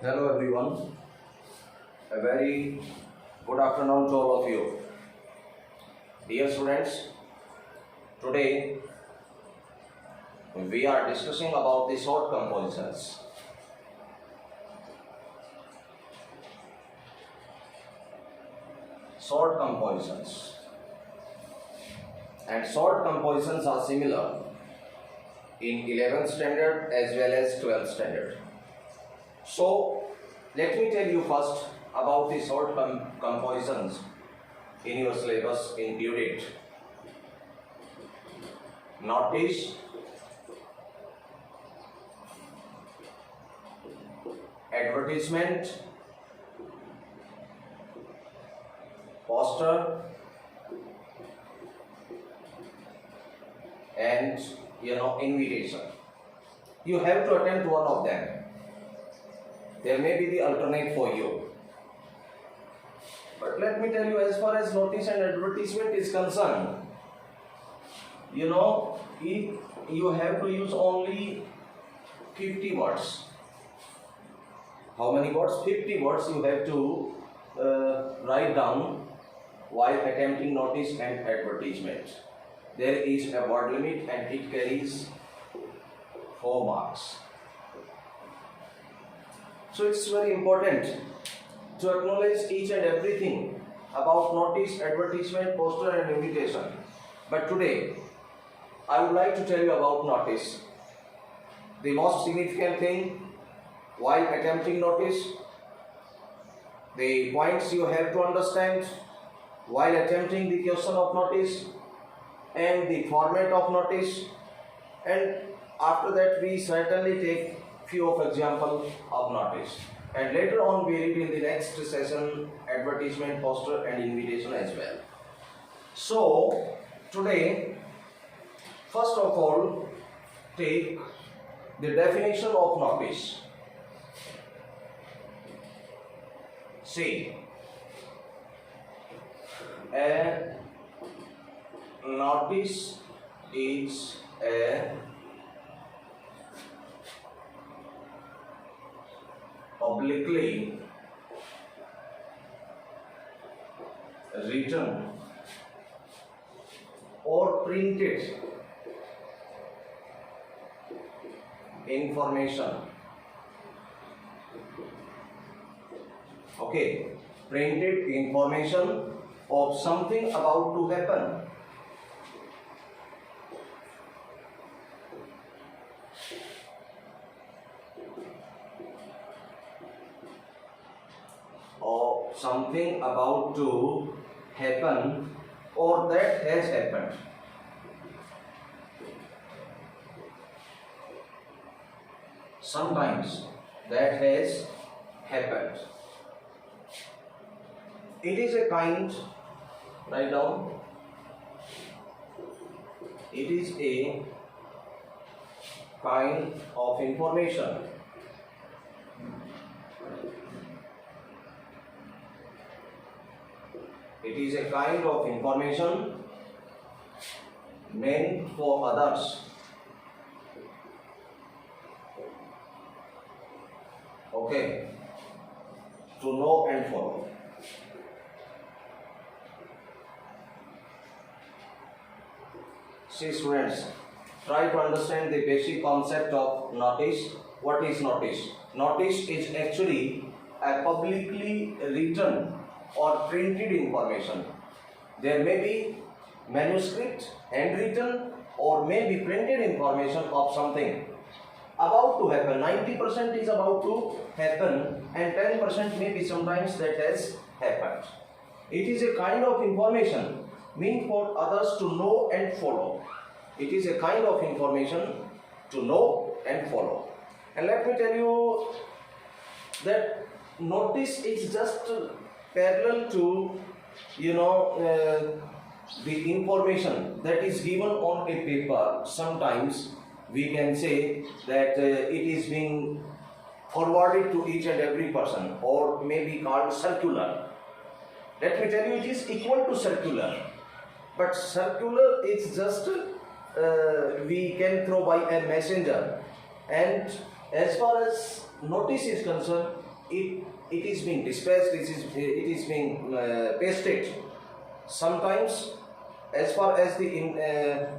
Hello everyone, a very good afternoon to all of you. Dear students, today we are discussing about the short compositions. Short compositions. And short compositions are similar in 11th standard as well as 12th standard. So, let me tell you first about the short compositions in your syllabus included. Notice, advertisement, poster, and invitation. You have to attempt one of them. There may be the alternate for you. But let me tell you, as far as notice and advertisement is concerned, you have to use only 50 words. How many words? 50 words you have to write down while attempting notice and advertisement. There is a word limit and it carries 4 marks. So it's very important to acknowledge each and everything about notice, advertisement, poster and invitation. But today, I would like to tell you about notice. The most significant thing while attempting notice, the points you have to understand while attempting the question of notice, and the format of notice, and after that we certainly take few of examples of notice, and later on we read in the next session advertisement, poster and invitation as well. So today, first of all, take the definition of notice. See, a notice is a publicly written or printed information. Okay, printed information of something about to happen. Or something about to happen or that has happened. Sometimes that has happened. It is a kind, write down, it is a kind of information It is a kind of information meant for others. Okay, to know and follow. See students, try to understand the basic concept of notice. What is notice? Notice is actually a publicly written or printed information. There may be manuscript, handwritten, or may be printed information of something about to happen. 90% is about to happen and 10% may be sometimes that has happened. It is a kind of information meant for others to know and follow. It is a kind of information to know and follow. And let me tell you that notice is just parallel to the information that is given on a paper. Sometimes we can say that it is being forwarded to each and every person, or may be called circular. Let me tell you, it is equal to circular, but circular is just we can throw by a messenger, and as far as notice is concerned, it is being dispatched, it is being pasted. Sometimes, as far as the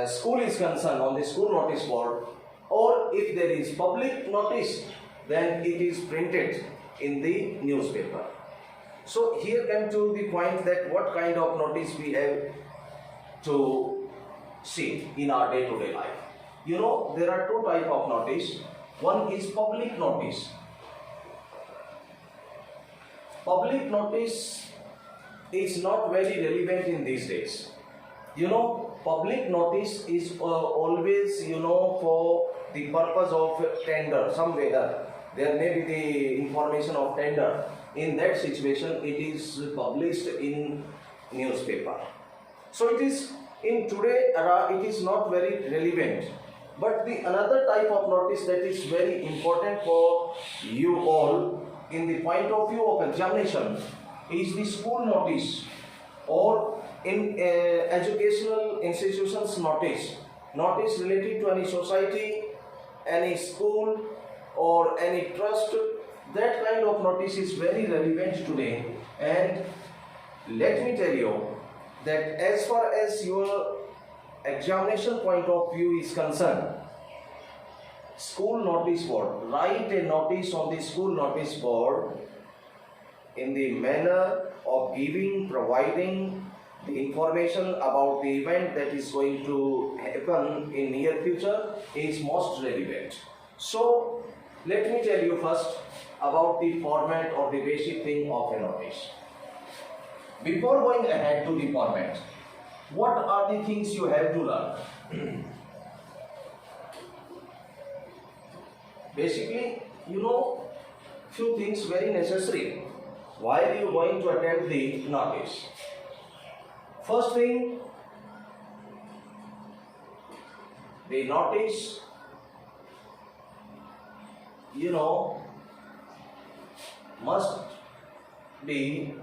school is concerned, on the school notice board, or if there is public notice, then it is printed in the newspaper. So here come to the point that what kind of notice we have to see in our day-to-day life. You know, there are two types of notice. One is public notice. Public notice is not very relevant in these days. You know, public notice is always, for the purpose of tender, somewhere there may be the information of tender. In that situation, it is published in newspaper. So it is, in today era, it is not very relevant. But the another type of notice that is very important for you all in the point of view of examination is the school notice, or in educational institutions notice related to any society, any school or any trust. That kind of notice is very relevant today. And let me tell you that as far as your examination point of view is concerned, school notice board, write a notice on the school notice board in the manner of providing the information about the event that is going to happen in near future is most relevant. So let me tell you first about the format or the basic thing of a notice. Before going ahead to the format, what are the things you have to learn? Basically, few things very necessary while you are going to attempt the notice. First thing, the notice, must be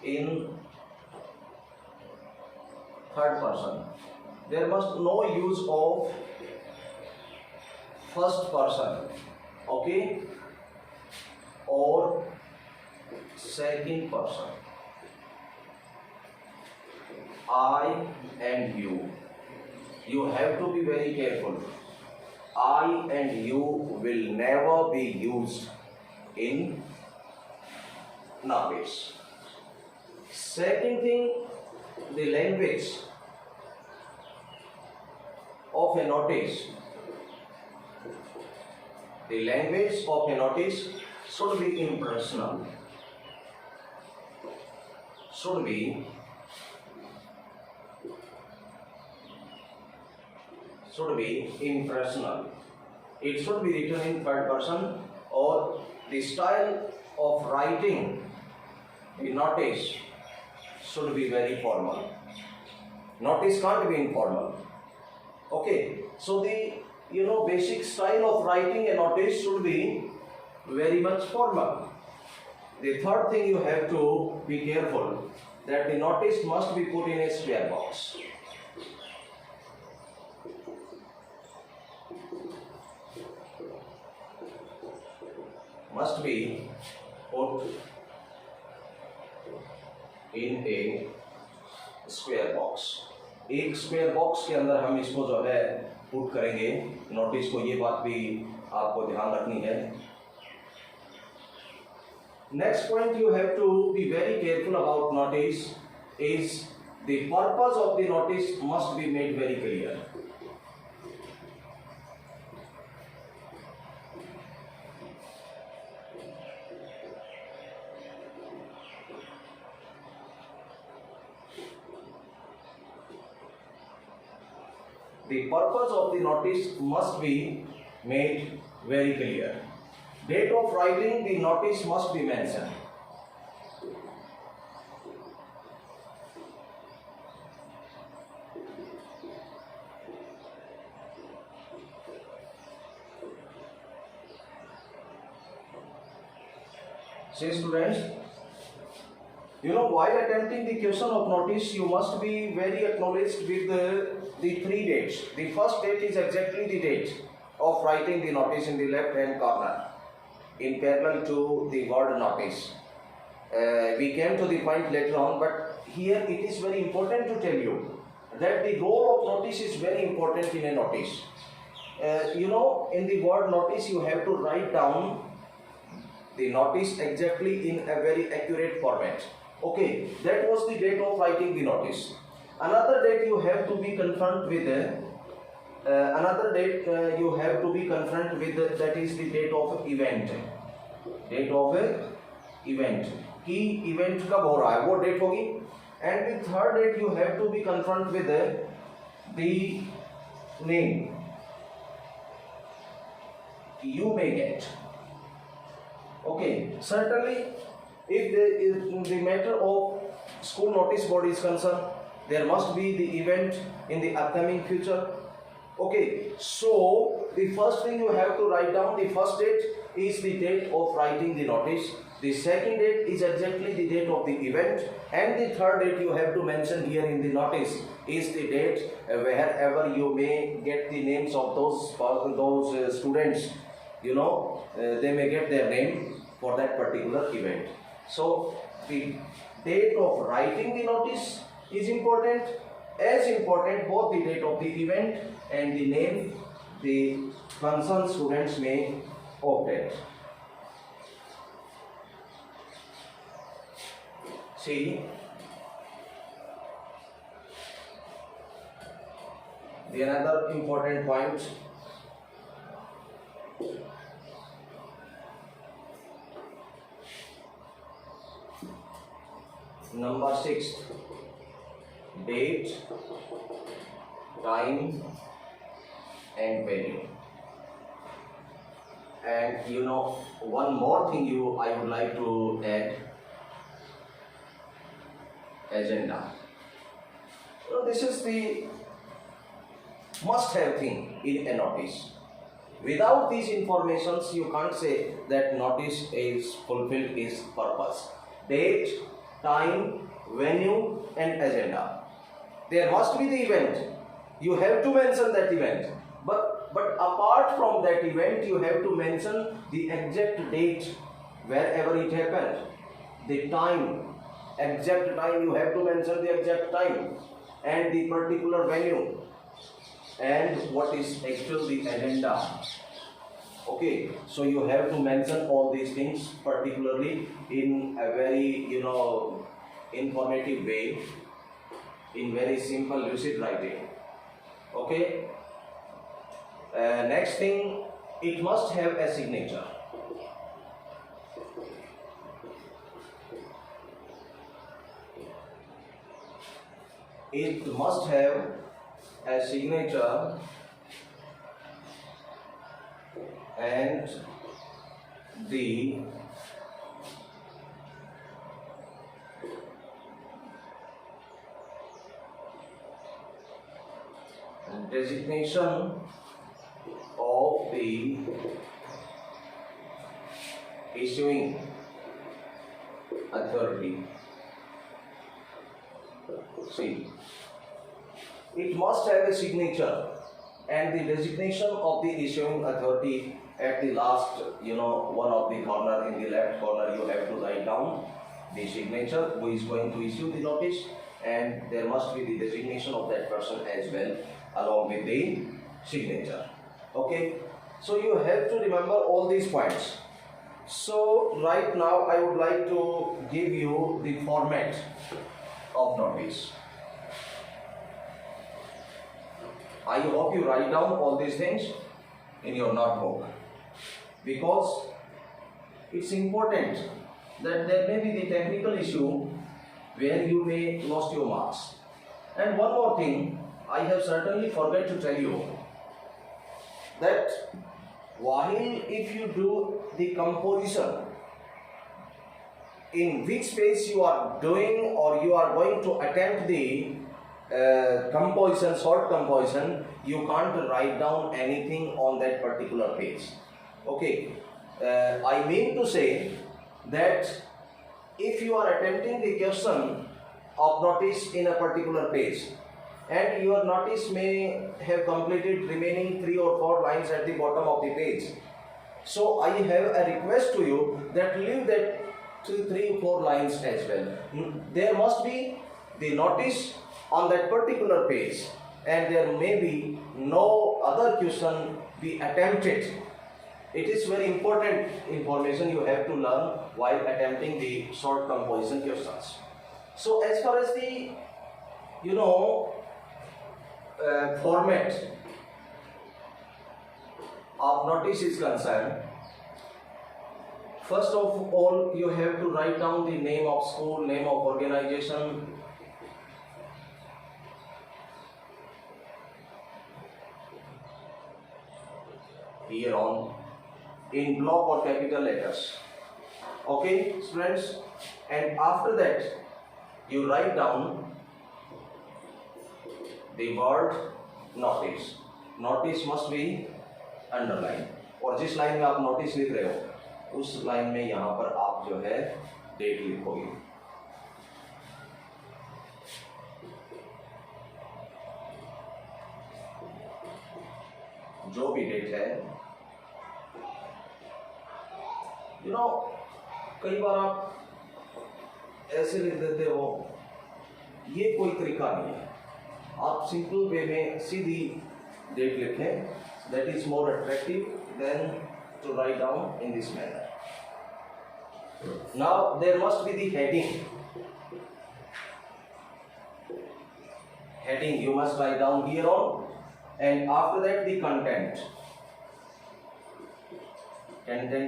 in third person. There must no use of first person, okay, or second person. I and you. You have to be very careful. I and you will never be used in notice. Second thing, the language of a notice. The language of a notice should be impersonal. Should be impersonal. It should be written in third person, or the style of writing the notice should be very formal. Notice can't be informal. Okay, so the basic style of writing a notice should be very much formal. The third thing you have to be careful that the notice must be put in a square box. Must be put in a square box. एक square box के अंदर हम इसको जो है put करेंगे notice को, ये बात भी आपको ध्यान रखनी है. Next point you have to be very careful about notice is the purpose of the notice must be made very clear. The purpose of the notice must be made very clear. Date of writing the notice must be mentioned. See students, while attempting the question of notice, you must be very acknowledged with the three dates. The first date is exactly the date of writing the notice in the left hand corner in parallel to the word notice. We came to the point later on, but here it is very important to tell you that the role of notice is very important in a notice. In the word notice you have to write down the notice exactly in a very accurate format. Okay, that was the date of writing the notice. Another date you have to be confront with that is the date of event. Date of event कि event कब हो रहा है वो date होगी. And the third date you have to be confront with the name you may get. Okay, certainly if the matter of school notice board is concerned, there must be the event in the upcoming future. Okay, so the first thing you have to write down, the first date is the date of writing the notice, the second date is exactly the date of the event, and the third date you have to mention here in the notice is the date wherever you may get the names of those students. They may get their name for that particular event. So the date of writing the notice is important, as important both the date of the event and the name the concerned students may opt. See, the another important point, number 6, date, time and venue. And one more thing I would like to add, agenda. This is the must-have thing in a notice. Without these informations, you can't say that notice is fulfilled its purpose. Date, time, venue and agenda. There must be the event. You have to mention that event. But apart from that event, you have to mention the exact date wherever it happened. The time, exact time, you have to mention the exact time and the particular venue and what is actually the agenda. Okay, so you have to mention all these things particularly in a very informative way, in very simple lucid writing. Okay. Next thing, it must have a signature. It must have a signature and the designation of the issuing authority. See, it must have a signature and the designation of the issuing authority at the last, one of the corner in the left corner. You have to write down the signature who is going to issue the notice, and there must be the designation of that person as well along with the signature. Okay, so you have to remember all these points. So right now I would like to give you the format of notice. I hope you write down all these things in your notebook, because it's important that there may be the technical issue where you may lost your marks. And one more thing, I have certainly forgot to tell you that while if you do the composition, in which space you are doing or you are going to attempt the composition, short composition, you can't write down anything on that particular page. Okay, I mean to say that if you are attempting the question of notice in a particular page, and your notice may have completed remaining 3 or 4 lines at the bottom of the page. So I have a request to you that leave that 2, 3, 4 lines as well. There must be the notice on that particular page, and there may be no other question be attempted. It is very important information you have to learn while attempting the short composition questions. So as far as the format of notice is concerned, first of all you have to write down the name of school, name of organization, here on in block or capital letters. Okay, students, and after that you write down the word notice. Notice must be underlined, और जिस line में आप notice लिख रहे हो उस line में यहाँ पर आप जो है डेट लिखोगे. जो भी डेट है, कई बार आप ऐसे लिख देते हो, ये कोई तरीका नहीं है. आप सिंपल वे में सीधी डेट लिखें. That is more attractive than to write down in this manner. Now there must be the heading. Heading you must write down here on, and after that the content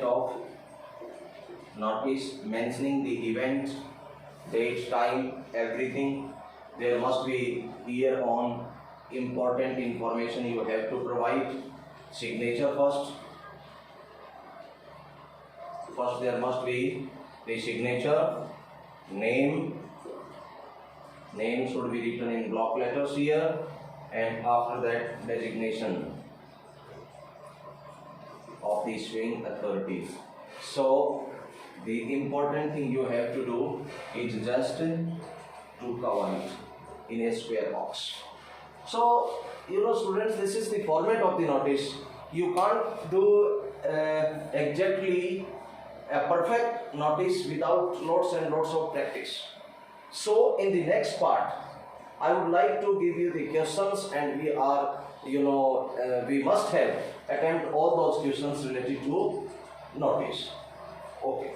of notice, mentioning the event, date, time, everything. There must be here on important information you have to provide. Signature first there must be the signature. Name should be written in block letters here, and after that designation of the issuing authority. So the important thing you have to do is just to cover it in a square box. So students, this is the format of the notice. You can't do exactly a perfect notice without lots and lots of practice. So in the next part I would like to give you the questions, and we must have attempt all those questions related to notice. Okay.